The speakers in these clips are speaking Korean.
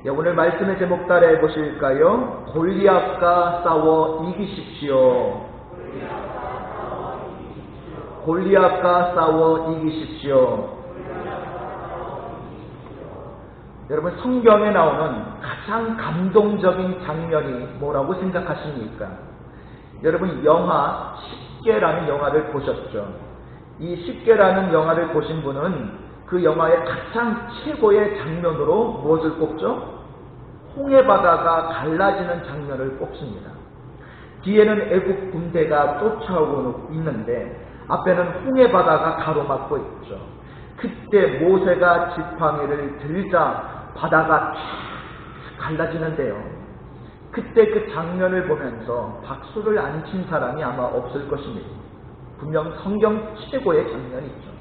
오늘 말씀의 제목 따라해 보실까요? 골리앗과 싸워 이기십시오. 골리앗과 싸워 이기십시오. 여러분, 성경에 나오는 가장 감동적인 장면이 뭐라고 생각하십니까? 여러분, 영화 10개라는 영화를 보셨죠? 이 10개라는 영화를 보신 분은 그 영화의 가장 최고의 장면으로 무엇을 꼽죠? 홍해바다가 갈라지는 장면을 꼽습니다. 뒤에는 애국 군대가 쫓아오고 있는데 앞에는 홍해바다가 가로막고 있죠. 그때 모세가 지팡이를 들자 바다가 쫙 갈라지는데요. 그때 그 장면을 보면서 박수를 안 친 사람이 아마 없을 것입니다. 분명 성경 최고의 장면이죠.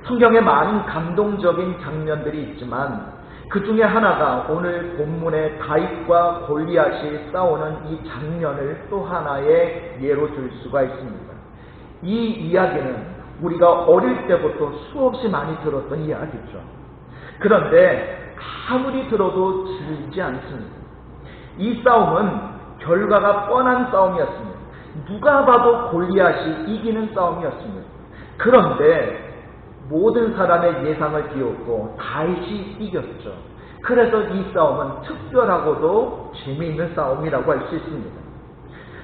성경에 많은 감동적인 장면들이 있지만 그 중에 하나가 오늘 본문의 다윗과 골리앗이 싸우는 이 장면을 또 하나의 예로 들 수가 있습니다. 이 이야기는 우리가 어릴 때부터 수없이 많이 들었던 이야기죠. 그런데 아무리 들어도 질리지 않습니다. 이 싸움은 결과가 뻔한 싸움이었습니다. 누가 봐도 골리앗이 이기는 싸움이었습니다. 그런데 모든 사람의 예상을 뒤엎고 다윗이 이겼죠. 그래서 이 싸움은 특별하고도 재미있는 싸움이라고 할 수 있습니다.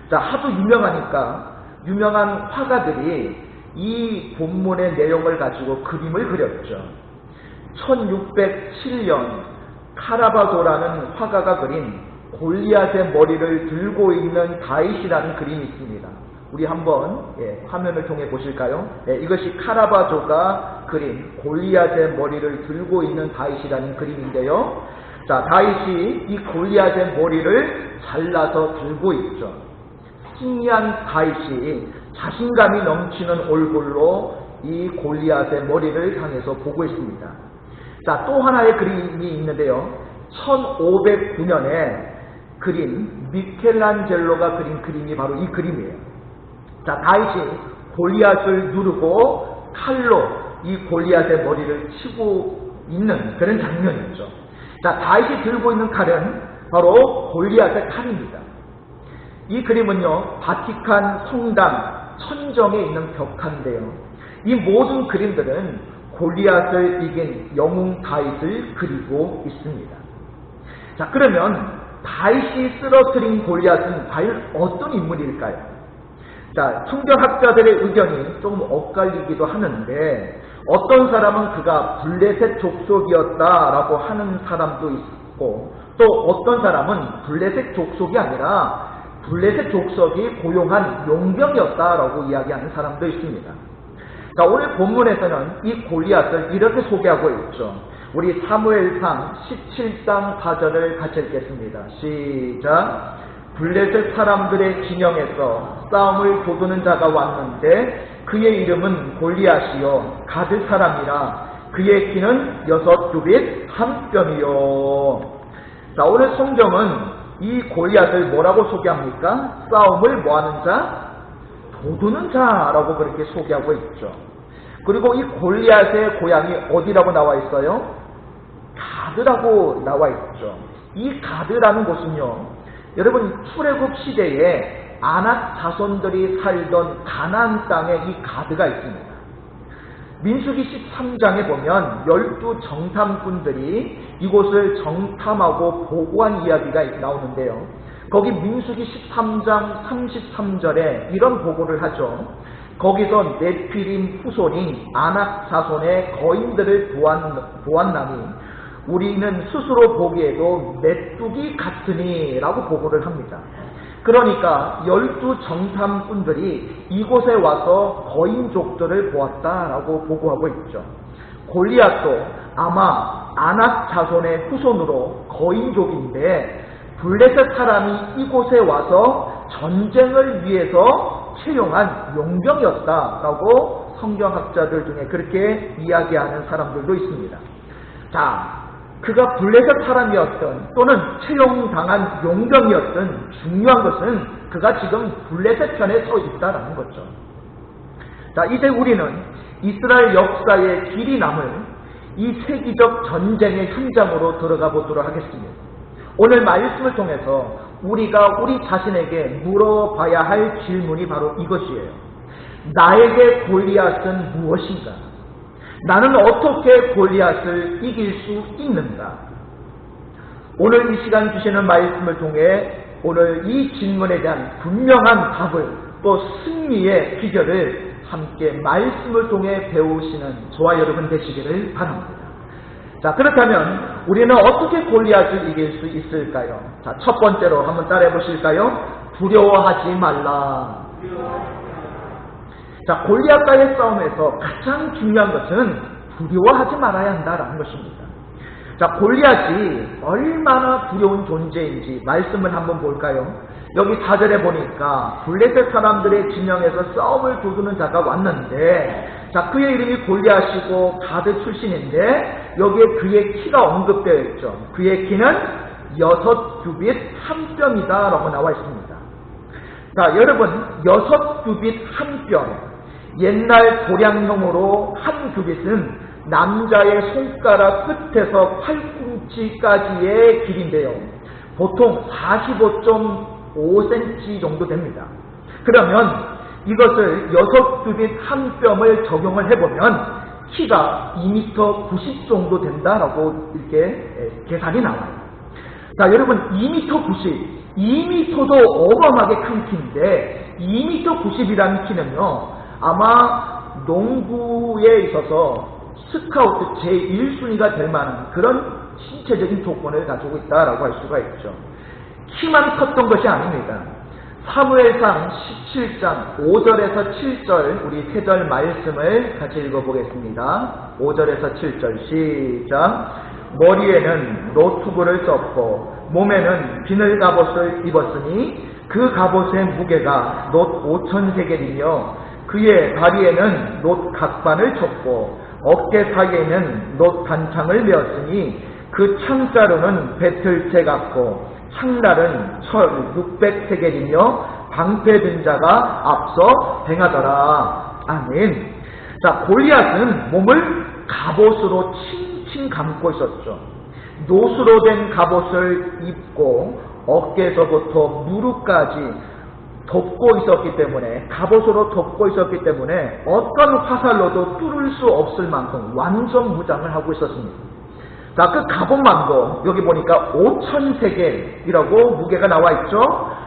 자, 하도 유명하니까 유명한 화가들이 이 본문의 내용을 가지고 그림을 그렸죠. 1607년 카라바조라는 화가가 그린 골리앗의 머리를 들고 있는 다윗이라는 그림이 있습니다. 우리 한번 화면을 통해 보실까요? 이것이 카라바조가 그린 골리앗의 머리를 들고 있는 다윗이라는 그림인데요. 자, 다윗이 이 골리앗의 머리를 잘라서 들고 있죠. 신기한 다윗이 자신감이 넘치는 얼굴로 이 골리앗의 머리를 향해서 보고 있습니다. 자, 또 하나의 그림이 있는데요. 1509년에 그린 미켈란젤로가 그린 그림이 바로 이 그림이에요. 자, 다윗이 골리앗을 누르고 칼로 이 골리앗의 머리를 치고 있는 그런 장면이죠. 자, 다윗이 들고 있는 칼은 바로 골리앗의 칼입니다. 이 그림은요, 바티칸 성당 천정에 있는 벽화인데요. 이 모든 그림들은 골리앗을 이긴 영웅 다윗을 그리고 있습니다. 자, 그러면 다윗이 쓰러뜨린 골리앗은 과연 어떤 인물일까요? 자, 성경학자들의 의견이 조금 엇갈리기도 하는데 어떤 사람은 그가 블레셋 족속이었다라고 하는 사람도 있고 또 어떤 사람은 블레셋 족속이 아니라 블레셋 족속이 고용한 용병이었다라고 이야기하는 사람도 있습니다. 자, 오늘 본문에서는 이 골리앗을 이렇게 소개하고 있죠. 우리 사무엘상 17장 4절을 같이 읽겠습니다. 시작. 블레셋 사람들의 진영에서 싸움을 도두는 자가 왔는데 그의 이름은 골리앗이요 가드 사람이라 그의 키는 6규빗 1뼘이요. 자, 오늘 성경은 이 골리앗을 뭐라고 소개합니까? 싸움을 뭐하는 자? 도두는 자라고 그렇게 소개하고 있죠. 그리고 이 골리앗의 고향이 어디라고 나와 있어요? 가드라고 나와 있죠. 이 가드라는 곳은요, 여러분, 출애굽 시대에 아낙 자손들이 살던 가나안 땅에 이 가드가 있습니다. 민수기 13장에 보면 12정탐꾼들이 이곳을 정탐하고 보고한 이야기가 나오는데요. 거기 민수기 13장 33절에 이런 보고를 하죠. 거기서 네피림 후손인 아낙 자손의 거인들을 보았나니 우리는 스스로 보기에도 메뚜기 같으니 라고 보고를 합니다. 그러니까 12정탐꾼들이 이곳에 와서 거인족들을 보았다라고 보고하고 있죠. 골리앗도 아마 아낙 자손의 후손으로 거인족인데 블레셋 사람이 이곳에 와서 전쟁을 위해서 채용한 용병이었다라고 성경학자들 중에 그렇게 이야기하는 사람들도 있습니다. 자, 그가 블레셋 사람이었던 또는 채용당한 용병이었던 중요한 것은 그가 지금 블레셋 편에 서 있다라는 거죠. 자, 이제 우리는 이스라엘 역사의 길이 남을 이 세기적 전쟁의 현장으로 들어가 보도록 하겠습니다. 오늘 말씀을 통해서 우리가 우리 자신에게 물어봐야 할 질문이 바로 이것이에요. 나에게 골리앗은 무엇인가? 나는 어떻게 골리앗을 이길 수 있는가? 오늘 이 시간 주시는 말씀을 통해 오늘 이 질문에 대한 분명한 답을 또 승리의 비결을 함께 말씀을 통해 배우시는 저와 여러분 되시기를 바랍니다. 자, 그렇다면 우리는 어떻게 골리앗을 이길 수 있을까요? 자, 첫 번째로 한번 따라해 보실까요? 두려워하지 말라. 자, 골리앗과의 싸움에서 가장 중요한 것은 두려워하지 말아야 한다라는 것입니다. 자, 골리앗이 얼마나 두려운 존재인지 말씀을 한번 볼까요? 여기 4절에 보니까 블레셋 사람들의 진영에서 싸움을 두드는 자가 왔는데, 자, 그의 이름이 골리앗이고 가드 출신인데 여기에 그의 키가 언급되어 있죠. 그의 키는 6규빗 1뼘이다 라고 나와 있습니다. 자, 여러분, 6규빗 1뼘, 옛날 도량형으로 한 규빗은 남자의 손가락 끝에서 팔꿈치까지의 길인데요. 보통 45.5cm 정도 됩니다. 그러면 이것을 6규빗 1뼘을 적용을 해보면 키가 2m 90 정도 된다라고 이렇게 계산이 나와요. 자, 여러분, 2m 90, 2m도 어마어마하게 큰 키인데 2m 90이라는 키는요, 아마 농구에 있어서 스카우트 제1순위가 될 만한 그런 신체적인 조건을 가지고 있다라고 할 수가 있죠. 키만 컸던 것이 아닙니다. 사무엘상 17장 5절에서 7절 우리 3절 말씀을 같이 읽어보겠습니다. 5절에서 7절 시작. 머리에는 노투브를 썼고 몸에는 비늘 갑옷을 입었으니 그 갑옷의 무게가 놋 5,000세겔이며 그의 다리에는 놋 각반을 쳤고 어깨 사이에는 놋 단창을 메었으니 그 창자루는 배틀채 같고 창날은 철 600세겔이며 방패 든 자가 앞서 행하더라. 아멘. 자, 골리앗은 몸을 갑옷으로 칭칭 감고 있었죠. 노수로 된 갑옷을 입고 어깨에서부터 무릎까지 덮고 있었기 때문에, 갑옷으로 덮고 있었기 때문에 어떤 화살로도 뚫을 수 없을 만큼 완전 무장을 하고 있었습니다. 자, 그 갑옷만도 여기 보니까 5,000세겔이라고 무게가 나와 있죠.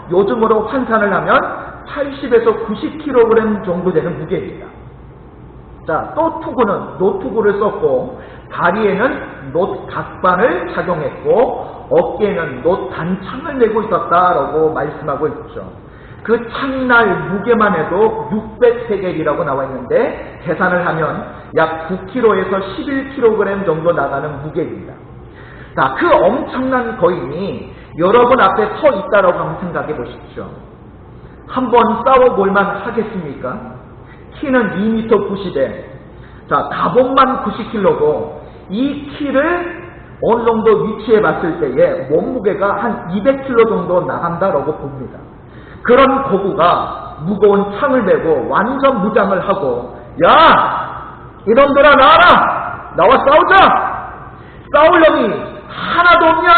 요즘으로 환산을 하면 80에서 90kg 정도 되는 무게입니다. 자, 또 투구는 노투구를 썼고 다리에는 놋 각반을 착용했고 어깨에는 놋 단창을 메고 있었다라고 말씀하고 있죠. 그 창날 무게만 해도 600세겔이라고 나와 있는데 계산을 하면 약 9kg에서 11kg 정도 나가는 무게입니다. 자, 그 엄청난 거인이 여러분 앞에 서 있다라고 한번 생각해 보십시오. 한번 싸워볼만 하겠습니까? 키는 2m 90에, 자, 갑옷만 90kg고 이 키를 어느 정도 위치해 봤을 때에 몸무게가 한 200kg 정도 나간다라고 봅니다. 그런 거구가 무거운 창을 메고 완전 무장을 하고, 야! 이놈들아 나와라! 나와 싸우자! 싸울 놈이 하나도 없냐?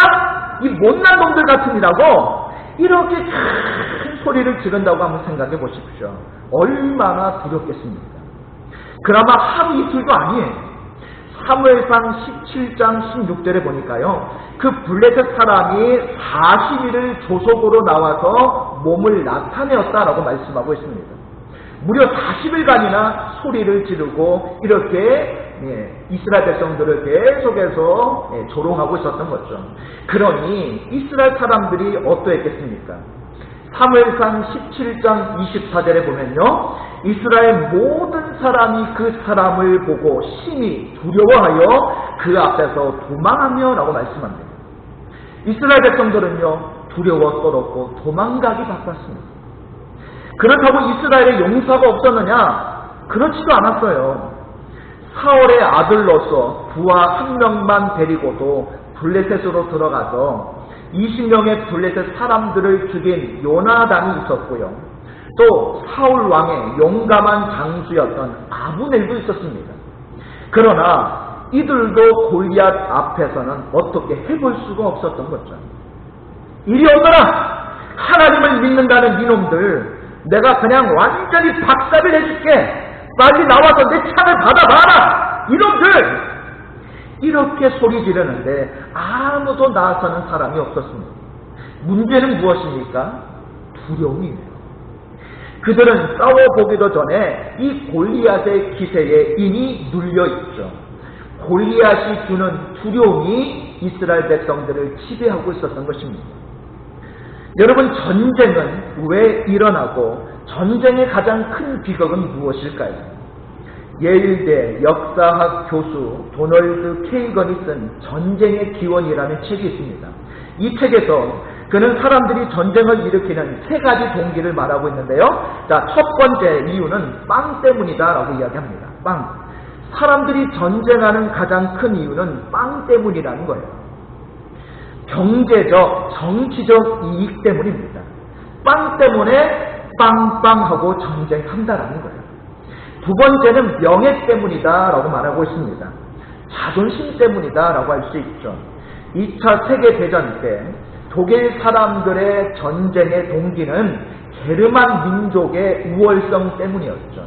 이 못난 놈들 같으니라고 이렇게 큰 소리를 지른다고 한번 생각해 보십시오. 얼마나 두렵겠습니까? 그나마 하루 이틀도 아니에요. 사무엘상 17장 16절에 보니까요, 그 블레셋 사람이 40일을 조속으로 나와서 몸을 나타내었다라고 말씀하고 있습니다. 무려 40일간이나 소리를 지르고 이렇게 이스라엘 백성들을 계속해서 조롱하고 있었던 거죠. 그러니 이스라엘 사람들이 어떠했겠습니까? 사무엘상 17장 24절에 보면요, 이스라엘 모든 사람이 그 사람을 보고 심히 두려워하여 그 앞에서 도망하며 라고 말씀합니다. 이스라엘 백성들은요, 두려워 떨었고 도망가기 바빴습니다. 그렇다고 이스라엘에 용사가 없었느냐? 그렇지도 않았어요. 사울의 아들로서 부하 한 명만 데리고도 블레셋으로 들어가서 20명의 블레셋 사람들을 죽인 요나단이 있었고요. 또 사울 왕의 용감한 장수였던 아브넬도 있었습니다. 그러나 이들도 골리앗 앞에서는 어떻게 해볼 수가 없었던 거죠. 이리 오너라! 하나님을 믿는다는 이놈들, 내가 그냥 완전히 박살을 해줄게! 빨리 나와서 내 창을 받아봐라! 이놈들! 이렇게 소리 지르는데 아무도 나서는 사람이 없었습니다. 문제는 무엇입니까? 두려움이에요. 그들은 싸워보기도 전에 이 골리앗의 기세에 이미 눌려있죠. 골리앗이 주는 두려움이 이스라엘 백성들을 지배하고 있었던 것입니다. 여러분, 전쟁은 왜 일어나고 전쟁의 가장 큰 비극은 무엇일까요? 예일대 역사학 교수 도널드 케이건이 쓴 전쟁의 기원이라는 책이 있습니다. 이 책에서 그는 사람들이 전쟁을 일으키는 세 가지 동기를 말하고 있는데요. 자, 첫 번째 이유는 빵 때문이다 라고 이야기합니다. 빵. 사람들이 전쟁하는 가장 큰 이유는 빵 때문이라는 거예요. 경제적, 정치적 이익 때문입니다. 빵 때문에 빵빵하고 전쟁한다라는 거예요. 두 번째는 명예 때문이다 라고 말하고 있습니다. 자존심 때문이다 라고 할 수 있죠. 2차 세계대전 때 독일 사람들의 전쟁의 동기는 게르만 민족의 우월성 때문이었죠.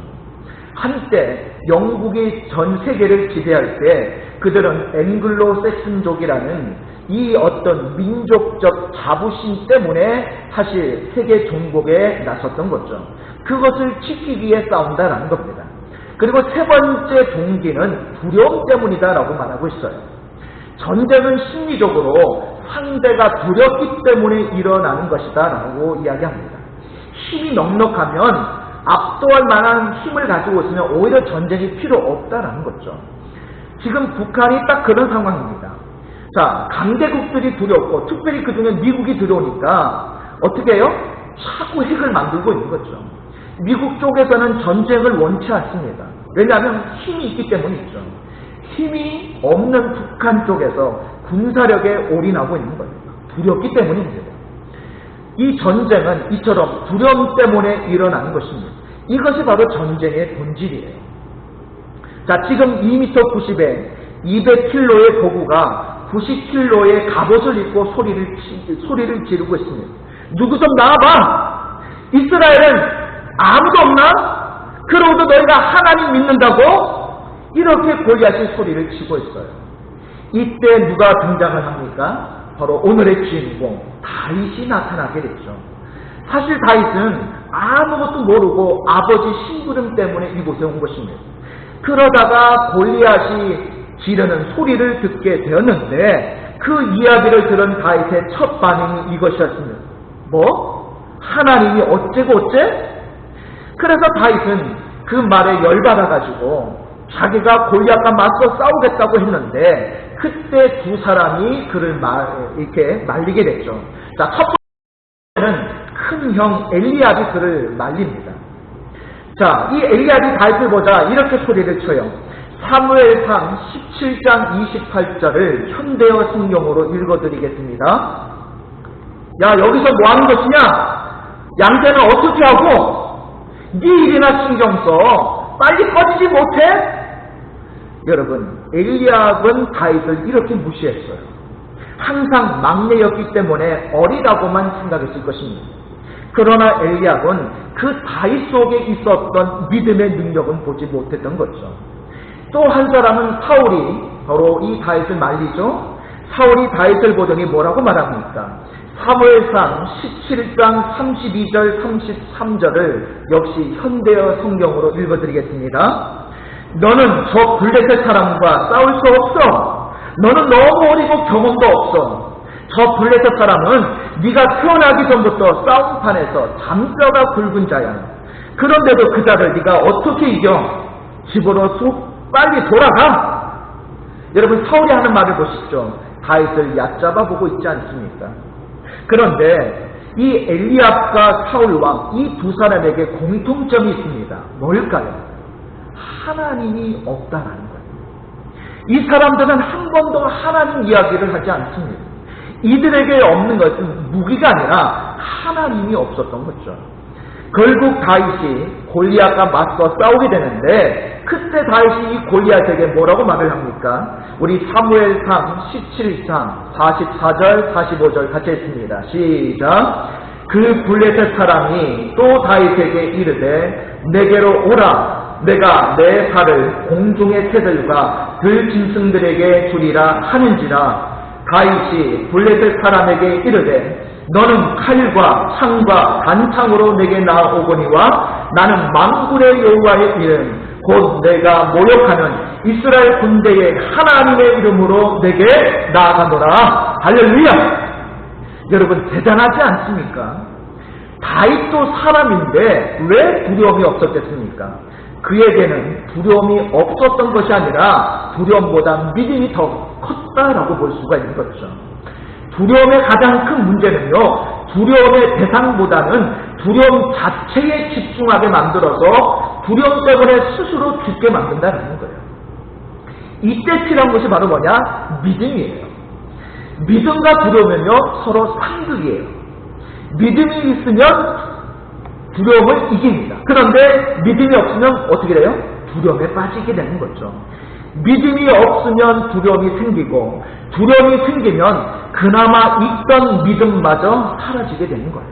한때 영국이 전 세계를 지배할 때 그들은 앵글로색슨족이라는 이 어떤 민족적 자부심 때문에 사실 세계 정복에 나섰던 거죠. 그것을 지키기 위해 싸운다라는 겁니다. 그리고 세 번째 동기는 두려움 때문이다라고 말하고 있어요. 전쟁은 심리적으로 상대가 두렵기 때문에 일어나는 것이다 라고 이야기합니다. 힘이 넉넉하면 압도할 만한 힘을 가지고 있으면 오히려 전쟁이 필요 없다라는 거죠. 지금 북한이 딱 그런 상황입니다. 자, 강대국들이 두렵고 특별히 그중에 미국이 들어오니까 어떻게 해요? 자꾸 핵을 만들고 있는 거죠. 미국 쪽에서는 전쟁을 원치 않습니다. 왜냐하면 힘이 있기 때문이죠. 힘이 없는 북한 쪽에서 군사력에 올인하고 있는 거예요. 두렵기 때문입니다. 이 전쟁은 이처럼 두려움 때문에 일어나는 것입니다. 이것이 바로 전쟁의 본질이에요. 자, 지금 2m 90에 200kg의 도구가 90kg의 갑옷을 입고 소리를 지르고 있습니다. 누구 좀 나와봐! 이스라엘은 아무도 없나? 그러고도 너희가 하나님 믿는다고? 이렇게 골리앗이 소리를 치고 있어요. 이때 누가 등장을 합니까? 바로 오늘의 주인공 다윗이 나타나게 됐죠. 사실 다윗은 아무것도 모르고 아버지 심부름 때문에 이곳에 온 것입니다. 그러다가 골리앗이 지르는 소리를 듣게 되었는데 그 이야기를 들은 다윗의 첫 반응이 이것이었습니다. 뭐? 하나님이 어째고 어째? 그래서 다윗은 그 말에 열받아가지고 자기가 골리앗과 맞서 싸우겠다고 했는데 그때 두 사람이 그를 이렇게 말리게 됐죠. 자, 첫 번째는 큰 형 엘리압이 그를 말립니다. 자, 이 엘리압이 다윗을 보자 이렇게 소리를 쳐요. 사무엘상 17장 28절을 현대어 성경으로 읽어드리겠습니다. 야, 여기서 뭐 하는 것이냐? 양떼는 어떻게 하고? 네 일이나 신경 써. 빨리 꺼지지 못해? 여러분, 엘리압은 다윗을 이렇게 무시했어요. 항상 막내였기 때문에 어리다고만 생각했을 것입니다. 그러나 엘리압은 그 다윗 속에 있었던 믿음의 능력은 보지 못했던 거죠. 또 한 사람은 사울이 바로 이 다윗을 말리죠. 사울이 다윗을 보더니 뭐라고 말합니까? 사무엘상 17장 32절 33절을 역시 현대어 성경으로 읽어드리겠습니다. 너는 저 블레셋 사람과 싸울 수 없어. 너는 너무 어리고 경험도 없어. 저 블레셋 사람은 네가 태어나기 전부터 싸움판에서 잔뼈가 굵은 자야. 그런데도 그 자를 네가 어떻게 이겨? 집으로 빨리 돌아가. 여러분, 사울이 하는 말을 보십시오. 다윗을 얕잡아보고 있지 않습니까? 그런데 이 엘리압과 사울왕 이 두 사람에게 공통점이 있습니다. 뭘까요? 하나님이 없다라는 거예요. 이 사람들은 한 번도 하나님 이야기를 하지 않습니다. 이들에게 없는 것은 무기가 아니라 하나님이 없었던 거죠. 결국 다윗이 골리앗과 맞서 싸우게 되는데 그때 다윗이 이 골리앗에게 뭐라고 말을 합니까? 우리 사무엘상 17장 44절 45절 같이 했습니다. 시작. 그 블레셋 사람이 또 다윗에게 이르되 내게로 오라. 내가 내 살을 공중의 새들과 들짐승들에게 주리라 하는지라. 다윗이 블레셋 사람에게 이르되 너는 칼과 창과 단창으로 내게 나아오거니와 나는 만군의 여호와의 이름 곧 내가 모욕하는 이스라엘 군대의 하나님의 이름으로 내게 나아가노라. 할렐루야. 여러분 대단하지 않습니까? 다윗도 사람인데 왜 두려움이 없었겠습니까? 그에게는 두려움이 없었던 것이 아니라 두려움보다 믿음이 더 컸다라고 볼 수가 있는 거죠. 두려움의 가장 큰 문제는요, 두려움의 대상보다는 두려움 자체에 집중하게 만들어서 두려움 때문에 스스로 죽게 만든다는 거예요. 이때 필요한 것이 바로 뭐냐? 믿음이에요. 믿음과 두려움은요 서로 상극이에요. 믿음이 있으면 두려움을 이깁니다. 그런데 믿음이 없으면 어떻게 돼요? 두려움에 빠지게 되는 거죠. 믿음이 없으면 두려움이 생기고 두려움이 생기면 그나마 있던 믿음마저 사라지게 되는 거예요.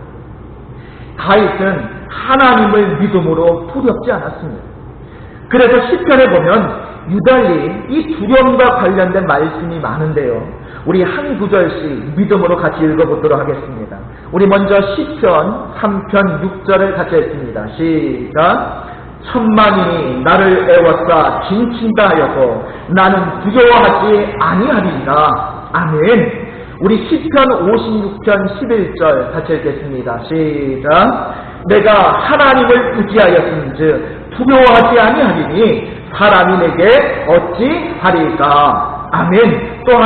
다윗은 하나님을 믿음으로 두렵지 않았습니다. 그래서 시편에 보면 유달리 이 두려움과 관련된 말씀이 많은데요. 우리 한 구절씩 믿음으로 같이 읽어보도록 하겠습니다. 우리 먼저 시편 3편 6절을 같이 읽습니다. 시작. 천만인이 나를 애워싸 진친다 하여도 나는 두려워하지 아니하리이다. 아멘. 우리 시편 56편 11절 같이 읽겠습니다. 시작. 내가 하나님을 의지하였은즉 두려워하지 아니하리니 사람이 내게 어찌하리까. 아멘. 또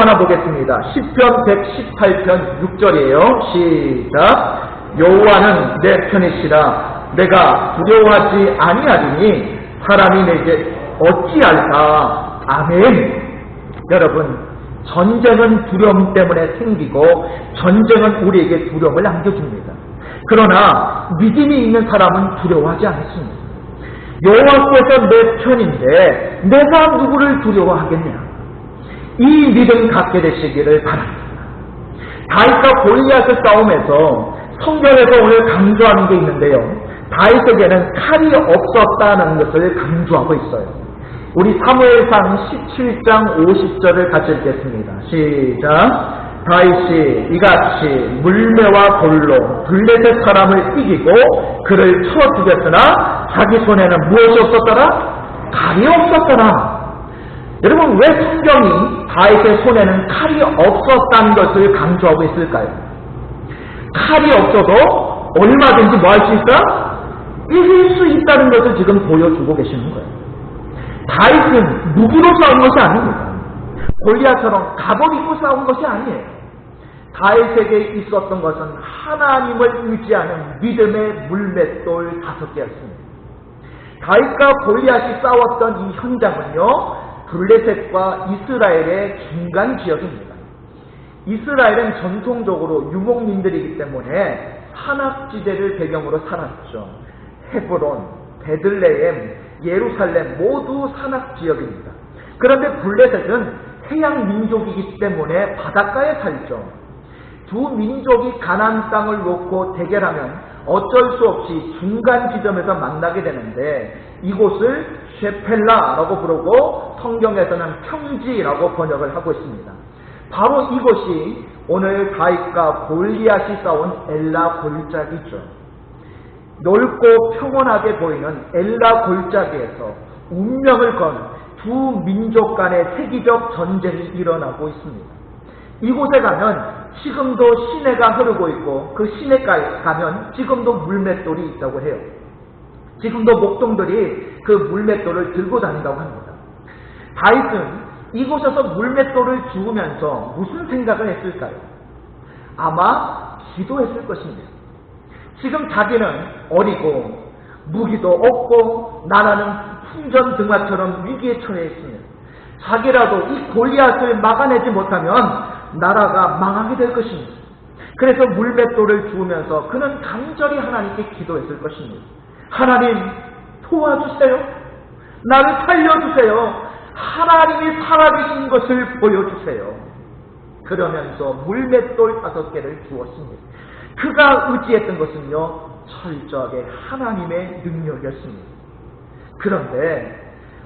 하나 보겠습니다. 시편 118편 6절이에요. 시작. 여호와는 내 편이시라. 내가 두려워하지 아니하리니 사람이 내게 어찌할까. 아멘. 여러분, 전쟁은 두려움 때문에 생기고 전쟁은 우리에게 두려움을 안겨줍니다. 그러나 믿음이 있는 사람은 두려워하지 않습니다. 여호와께서 내 편인데 내가 누구를 두려워하겠냐. 이 믿음 갖게 되시기를 바랍니다. 다윗과 골리앗의 싸움에서 성경에서 오늘 강조하는 게 있는데요. 다윗에게는 칼이 없었다는 것을 강조하고 있어요. 우리 사무엘상 17장 50절을 같이 읽겠습니다. 시작. 다윗이 이같이 물매와 돌로 블레셋 사람을 이기고 그를 쳐 죽였으나 자기 손에는 무엇이 없었더라? 칼이 없었더라. 여러분, 왜 성경이 다윗의 손에는 칼이 없었다는 것을 강조하고 있을까요? 칼이 없어도 얼마든지 뭐 할 수 있다? 이길 수 있다는 것을 지금 보여주고 계시는 거예요. 다윗은 무기로 싸운 것이 아닙니다. 골리앗처럼 갑옷 입고 싸운 것이 아니에요. 다윗에게 있었던 것은 하나님을 의지하는 믿음의 물맷돌 5개였습니다. 다윗과 골리앗이 싸웠던 이 현장은요, 블레셋과 이스라엘의 중간 지역입니다. 이스라엘은 전통적으로 유목민들이기 때문에 산악지대를 배경으로 살았죠. 헤브론, 베들레헴, 예루살렘 모두 산악지역입니다. 그런데 블레셋은 해양 민족이기 때문에 바닷가에 살죠. 두 민족이 가나안 땅을 놓고 대결하면 어쩔 수 없이 중간 지점에서 만나게 되는데 이곳을 쉐펠라라고 부르고 성경에서는 평지라고 번역을 하고 있습니다. 바로 이곳이 오늘 다윗과 골리앗이 싸운 엘라 골짜기죠. 넓고 평온하게 보이는 엘라 골짜기에서 운명을 건 두 민족 간의 세기적 전쟁이 일어나고 있습니다. 이곳에 가면 지금도 시내가 흐르고 있고 그 시내가에 가면 지금도 물맷돌이 있다고 해요. 지금도 목동들이 그 물맷돌을 들고 다닌다고 합니다. 다윗은 이곳에서 물맷돌을 주우면서 무슨 생각을 했을까요? 아마 기도했을 것입니다. 지금 자기는 어리고 무기도 없고 나라는 풍전등화처럼 위기에 처해 있습니다. 자기라도 이 골리앗을 막아내지 못하면 나라가 망하게 될 것입니다. 그래서 물맷돌을 주우면서 그는 간절히 하나님께 기도했을 것입니다. 하나님 도와주세요. 나를 살려주세요. 하나님이 살아계신 것을 보여주세요. 그러면서 물맷돌 5개를 주었습니다. 그가 의지했던 것은요, 철저하게 하나님의 능력이었습니다. 그런데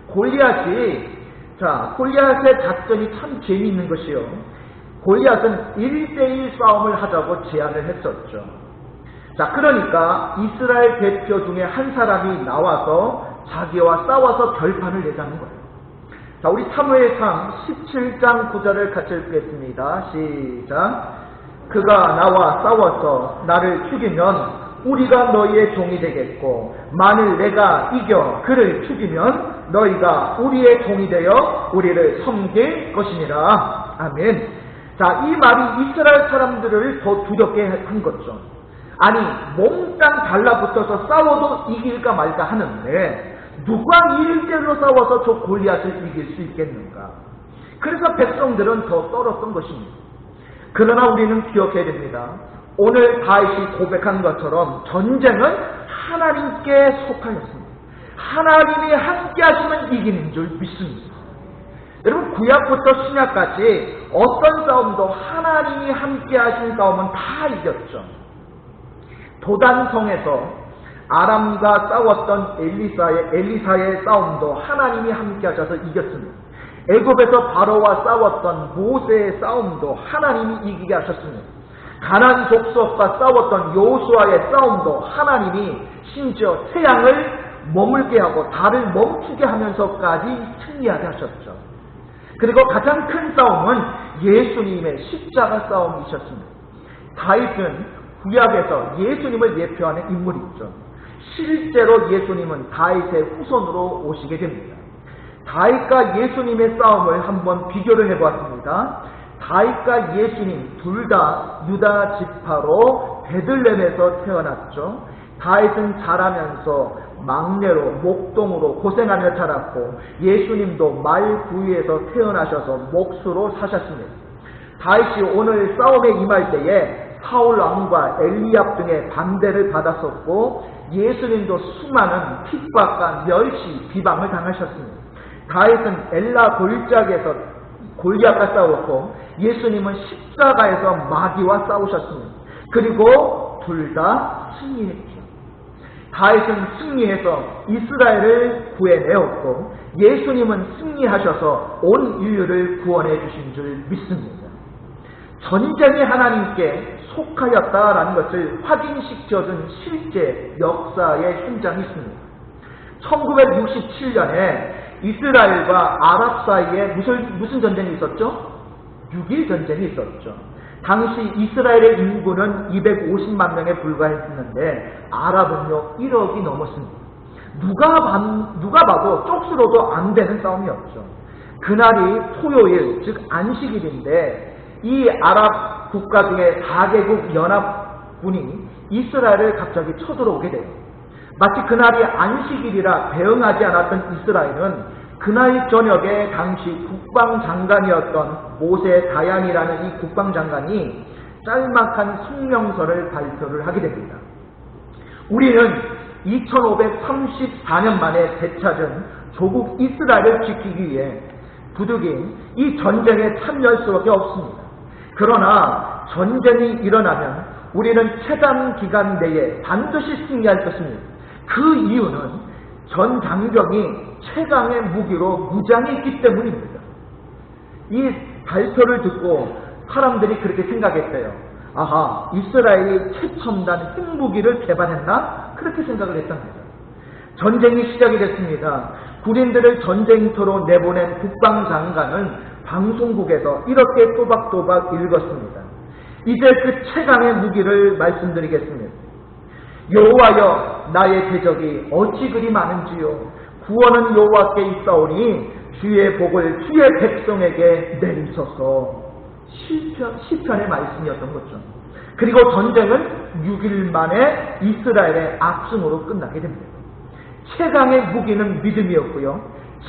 골리앗의 작전이 참 재미있는 것이요, 골리앗은 1대1 싸움을 하자고 제안을 했었죠. 자, 그러니까 이스라엘 대표 중에 한 사람이 나와서 자기와 싸워서 결판을 내자는 거예요. 자, 우리 사무엘상 17장 9절을 같이 읽겠습니다. 시작. 그가 나와 싸워서 나를 죽이면 우리가 너희의 종이 되겠고, 만일 내가 이겨 그를 죽이면 너희가 우리의 종이 되어 우리를 섬길 것이니라. 아멘. 자, 이 말이 이스라엘 사람들을 더 두렵게 한 거죠. 아니, 몽땅 달라붙어서 싸워도 이길까 말까 하는데 누가 1대1로 싸워서 저 골리앗을 이길 수 있겠는가? 그래서 백성들은 더 떨었던 것입니다. 그러나 우리는 기억해야 됩니다. 오늘 다윗이 고백한 것처럼 전쟁은 하나님께 속하였습니다. 하나님이 함께 하시면 이기는 줄 믿습니다. 여러분, 구약부터 신약까지 어떤 싸움도 하나님이 함께 하신 싸움은 다 이겼죠. 도단성에서 아람과 싸웠던 엘리사의 싸움도 하나님이 함께 하셔서 이겼습니다. 애굽에서 바로와 싸웠던 모세의 싸움도 하나님이 이기게 하셨습니다. 가나안 족속과 싸웠던 여호수아의 싸움도 하나님이 심지어 태양을 머물게 하고 달을 멈추게 하면서까지 승리하게 하셨죠. 그리고 가장 큰 싸움은 예수님의 십자가 싸움이셨습니다. 다윗은 구약에서 예수님을 예표하는 인물이죠. 실제로 예수님은 다윗의 후손으로 오시게 됩니다. 다윗과 예수님의 싸움을 한번 비교를 해보았습니다. 다윗과 예수님 둘 다 유다 지파로 베들레헴에서 태어났죠. 다윗은 자라면서 막내로 목동으로 고생하며 자랐고, 예수님도 말 부위에서 태어나셔서 목수로 사셨습니다. 다윗이 오늘 싸움에 임할 때에 사울 왕과 엘리압 등의 반대를 받았었고, 예수님도 수많은 핍박과 멸시, 비방을 당하셨습니다. 다윗은 엘라 골짜기에서 골리앗과 싸웠고, 예수님은 십자가에서 마귀와 싸우셨습니다. 그리고 둘 다 승리했죠. 다윗은 승리해서 이스라엘을 구해내었고, 예수님은 승리하셔서 온 인류를 구원해 주신 줄 믿습니다. 전쟁이 하나님께 속하였다라는 것을 확인시켜준 실제 역사의 현장이 있습니다. 1967년에 이스라엘과 아랍 사이에 무슨 전쟁이 있었죠? 6.1 전쟁이 있었죠. 당시 이스라엘의 인구는 250만 명에 불과했는데 아랍은요 1억이 넘었습니다. 누가 봐도 쪽수로도 안 되는 싸움이었죠. 그날이 토요일, 즉 안식일인데 이 아랍 국가 중에 4개국 연합군이 이스라엘을 갑자기 쳐들어오게 돼요. 마치 그날이 안식일이라 대응하지 않았던 이스라엘은 그날 저녁에 당시 국방장관이었던 모세 다얀이라는 이 국방장관이 짤막한 성명서를 발표를 하게 됩니다. 우리는 2534년 만에 되찾은 조국 이스라엘을 지키기 위해 부득이 이 전쟁에 참여할 수밖에 없습니다. 그러나 전쟁이 일어나면 우리는 최단 기간 내에 반드시 승리할 것입니다. 그 이유는 전 장병이 최강의 무기로 무장해 있기 때문입니다. 이 발표를 듣고 사람들이 그렇게 생각했대요. 아하, 이스라엘이 최첨단 핵무기를 개발했나? 그렇게 생각을 했답니다. 전쟁이 시작이 됐습니다. 군인들을 전쟁터로 내보낸 국방장관은 방송국에서 이렇게 또박또박 읽었습니다. 이제 그 최강의 무기를 말씀드리겠습니다. 여호와여, 나의 대적이 어찌 그리 많은지요. 구원은 여호와께 있사오니 주의 복을 주의 백성에게 내리소서. 시편의 말씀이었던 거죠. 그리고 전쟁은 6일 만에 이스라엘의 압승으로 끝나게 됩니다. 최강의 무기는 믿음이었고요,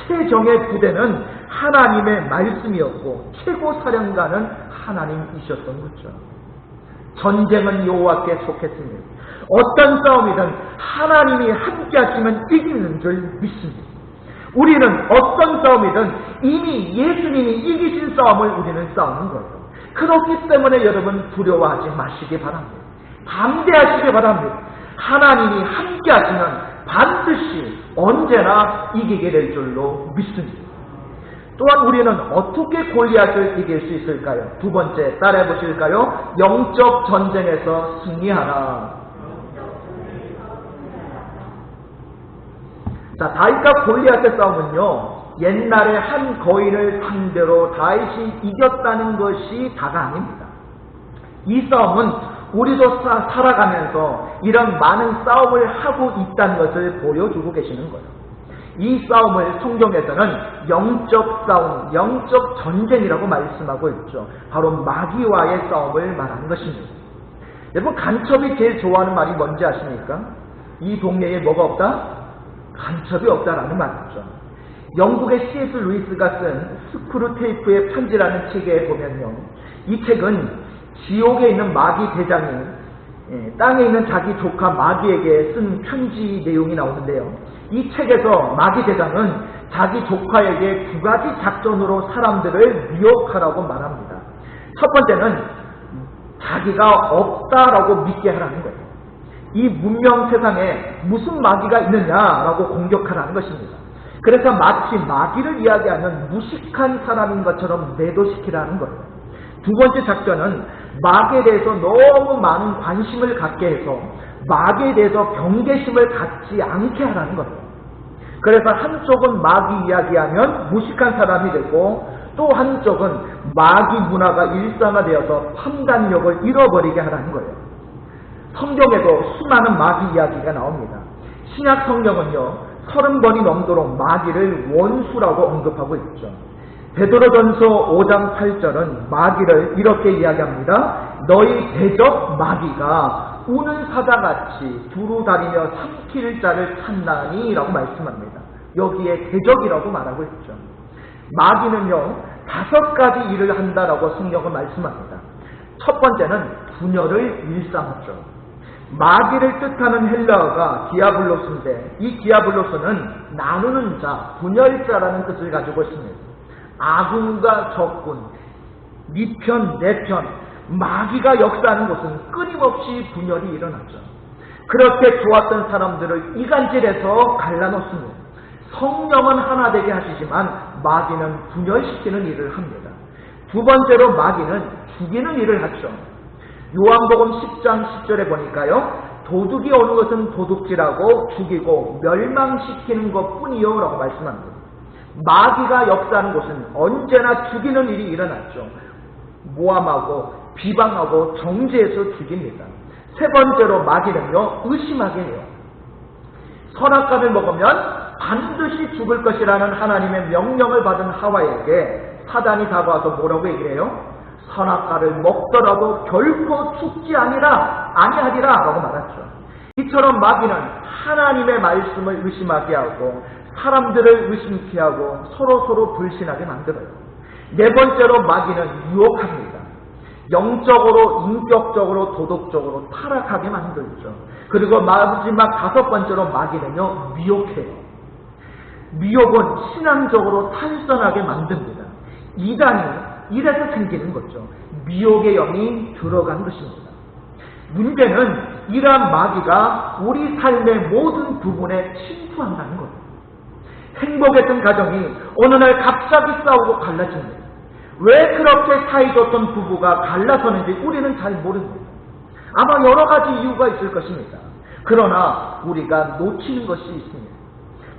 최정의 부대는 하나님의 말씀이었고, 최고 사령관은 하나님이셨던 거죠. 전쟁은 여호와께 속했으니 어떤 싸움이든 하나님이 함께 하시면 이기는 줄 믿습니다. 우리는 어떤 싸움이든 이미 예수님이 이기신 싸움을 우리는 싸우는 거예요. 그렇기 때문에 여러분 두려워하지 마시기 바랍니다. 담대하시기 바랍니다. 하나님이 함께 하시면 반드시 언제나 이기게 될 줄로 믿습니다. 또한 우리는 어떻게 골리앗을 이길 수 있을까요? 두 번째 따라해 보실까요? 영적 전쟁에서 승리하라. 자, 다윗과 골리앗의 싸움은요, 옛날에 한 거인을 상대로 다윗이 이겼다는 것이 다가 아닙니다. 이 싸움은 우리도 살아가면서 이런 많은 싸움을 하고 있다는 것을 보여주고 계시는 거예요. 이 싸움을 성경에서는 영적 싸움, 영적 전쟁이라고 말씀하고 있죠. 바로 마귀와의 싸움을 말하는 것입니다. 여러분, 간첩이 제일 좋아하는 말이 뭔지 아십니까? 이 동네에 뭐가 없다? 간첩이 없다라는 말이죠. 영국의 C.S. 루이스가 쓴 스크루테이프의 편지라는 책에 보면요, 이 책은 지옥에 있는 마귀 대장이 땅에 있는 자기 조카 마귀에게 쓴 편지 내용이 나오는데요, 이 책에서 마귀 대장은 자기 조카에게 두 가지 작전으로 사람들을 미혹하라고 말합니다. 첫 번째는 자기가 없다라고 믿게 하라는 거예요. 이 문명 세상에 무슨 마귀가 있느냐라고 공격하라는 것입니다. 그래서 마치 마귀를 이야기하는 무식한 사람인 것처럼 매도시키라는 거예요. 두 번째 작전은 마귀에 대해서 너무 많은 관심을 갖게 해서 마귀에 대해서 경계심을 갖지 않게 하라는 거예요. 그래서 한쪽은 마귀 이야기하면 무식한 사람이 되고, 또 한쪽은 마귀 문화가 일상화되어서 판단력을 잃어버리게 하라는 거예요. 성경에도 수많은 마귀 이야기가 나옵니다. 신약 성경은요, 30번이 넘도록 마귀를 원수라고 언급하고 있죠. 베드로전서 5장 8절은 마귀를 이렇게 이야기합니다. 너희 대적 마귀가 우는 사자같이 두루다니며 삼킬 자를 찾나니 라고 말씀합니다. 여기에 대적이라고 말하고 있죠. 마귀는요, 5가지 일을 한다라고 성경은 말씀합니다. 첫 번째는 분열을 일삼죠. 마귀를 뜻하는 헬라어가 디아블로스인데, 이 디아블로스는 나누는 자, 분열자라는 뜻을 가지고 있습니다. 아군과 적군, 네 편, 내 편, 마귀가 역사하는 곳은 끊임없이 분열이 일어나죠. 그렇게 좋았던 사람들을 이간질해서 갈라놓습니다. 성령은 하나 되게 하시지만 마귀는 분열시키는 일을 합니다. 두 번째로 마귀는 죽이는 일을 하죠. 요한복음 10장 10절에 보니까요, 도둑이 오는 것은 도둑질하고 죽이고 멸망시키는 것뿐이요 라고 말씀합니다. 마귀가 역사하는 곳은 언제나 죽이는 일이 일어났죠. 모함하고 비방하고 정죄해서 죽입니다. 세 번째로 마귀는요, 의심하게 해요. 선악과를 먹으면 반드시 죽을 것이라는 하나님의 명령을 받은 하와에게 사단이 다가와서 뭐라고 얘기를 해요? 선악과를 먹더라도 결코 죽지 아니하리라 라고 말했죠. 이처럼 마귀는 하나님의 말씀을 의심하게 하고 사람들을 의심케 하고 서로 불신하게 만들어요. 네 번째로 마귀는 유혹합니다. 영적으로, 인격적으로, 도덕적으로 타락하게 만들죠. 그리고 마지막 5번째로 마귀는요, 미혹해요. 미혹은 신앙적으로 탈선하게 만듭니다. 이단이 이래서 생기는 거죠. 미혹의 영이 들어간 것입니다. 문제는 이러한 마귀가 우리 삶의 모든 부분에 침투한다는 거예요. 행복했던 가정이 어느 날 갑자기 싸우고 갈라집니다. 왜 그렇게 사이좋던 부부가 갈라서는지 우리는 잘 모릅니다. 아마 여러 가지 이유가 있을 것입니다. 그러나 우리가 놓치는 것이 있습니다.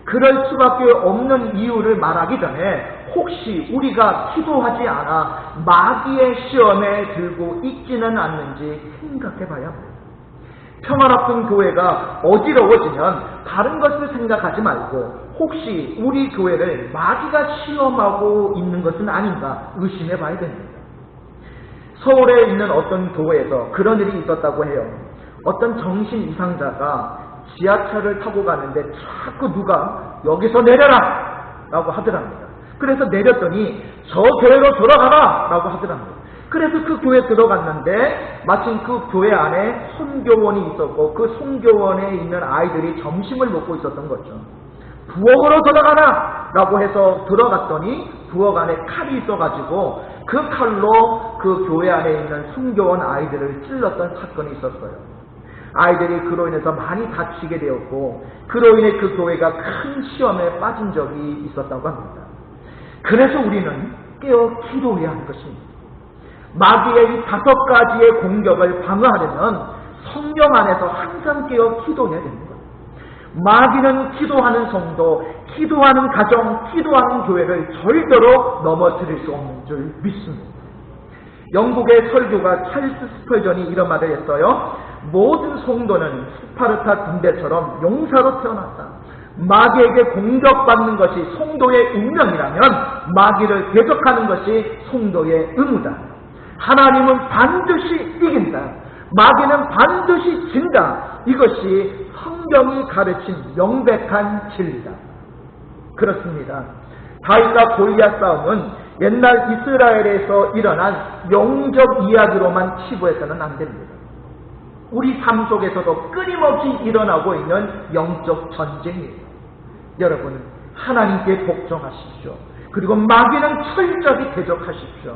그럴 수밖에 없는 이유를 말하기 전에 혹시 우리가 기도하지 않아 마귀의 시험에 들고 있지는 않는지 생각해 봐야 합니다. 평화롭던 교회가 어지러워지면 다른 것을 생각하지 말고 혹시 우리 교회를 마귀가 시험하고 있는 것은 아닌가 의심해 봐야 됩니다. 서울에 있는 어떤 교회에서 그런 일이 있었다고 해요. 어떤 정신 이상자가 지하철을 타고 가는데 자꾸 누가 여기서 내려라 라고 하더랍니다. 그래서 내렸더니 저 교회로 돌아가라 라고 하더랍니다. 그래서 그 교회에 들어갔는데 마침 그 교회 안에 선교원이 있었고 그 선교원에 있는 아이들이 점심을 먹고 있었던 거죠. 부엌으로 들어가라! 라고 해서 들어갔더니 부엌 안에 칼이 있어가지고 그 칼로 그 교회 안에 있는 선교원 아이들을 찔렀던 사건이 있었어요. 아이들이 그로 인해서 많이 다치게 되었고 그로 인해 그 교회가 큰 시험에 빠진 적이 있었다고 합니다. 그래서 우리는 깨어 기도해야 하는 것입니다. 마귀의 이 5가지의 공격을 방어하려면 성령 안에서 항상 깨어 기도해야 됩니다. 마귀는 기도하는 성도, 기도하는 가정, 기도하는 교회를 절대로 넘어뜨릴 수 없는 줄 믿습니다. 영국의 설교가 찰스 스펄전이 이런 말을 했어요. 모든 성도는 스파르타 군대처럼 용사로 태어났다. 마귀에게 공격받는 것이 성도의 운명이라면 마귀를 대적하는 것이 성도의 의무다. 하나님은 반드시 이긴다. 마귀는 반드시 진다. 이것이 성경이 가르친 명백한 진리다. 그렇습니다. 다윗과 골리앗 싸움은 옛날 이스라엘에서 일어난 영적 이야기로만 치부해서는 안 됩니다. 우리 삶 속에서도 끊임없이 일어나고 있는 영적 전쟁이에요. 여러분, 하나님께 복종하십시오. 그리고 마귀는 철저히 대적하십시오.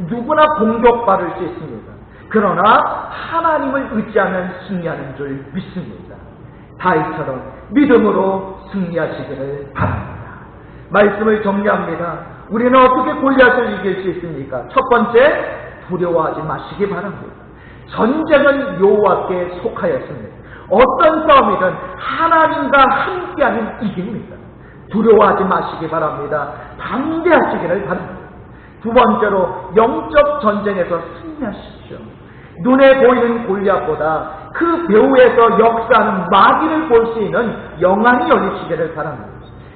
누구나 공격받을 수 있습니다. 그러나 하나님을 의지하면 승리하는 줄 믿습니다. 다윗처럼 믿음으로 승리하시기를 바랍니다. 말씀을 정리합니다. 우리는 어떻게 골리앗을 이길 수 있습니까? 첫 번째, 두려워하지 마시기 바랍니다. 전쟁은 여호와께 속하였습니다. 어떤 싸움이든 하나님과 함께하면 이깁니다. 두려워하지 마시기 바랍니다. 담대하시기를 바랍니다. 두 번째로, 영적 전쟁에서 승리하십시오. 눈에 보이는 골리앗보다 그 배후에서 역사하는 마귀를 볼 수 있는 영안이 열리시기를 바랍니다.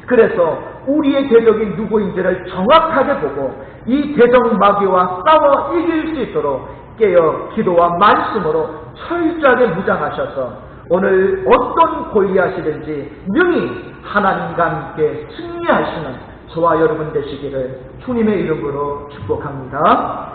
그래서 우리의 대적이 누구인지를 정확하게 보고 이 대적 마귀와 싸워 이길 수 있도록 깨어 기도와 말씀으로 철저하게 무장하셔서 오늘 어떤 골리앗이든지 능히 하나님과 함께 승리하시는 저와 여러분 되시기를 주님의 이름으로 축복합니다.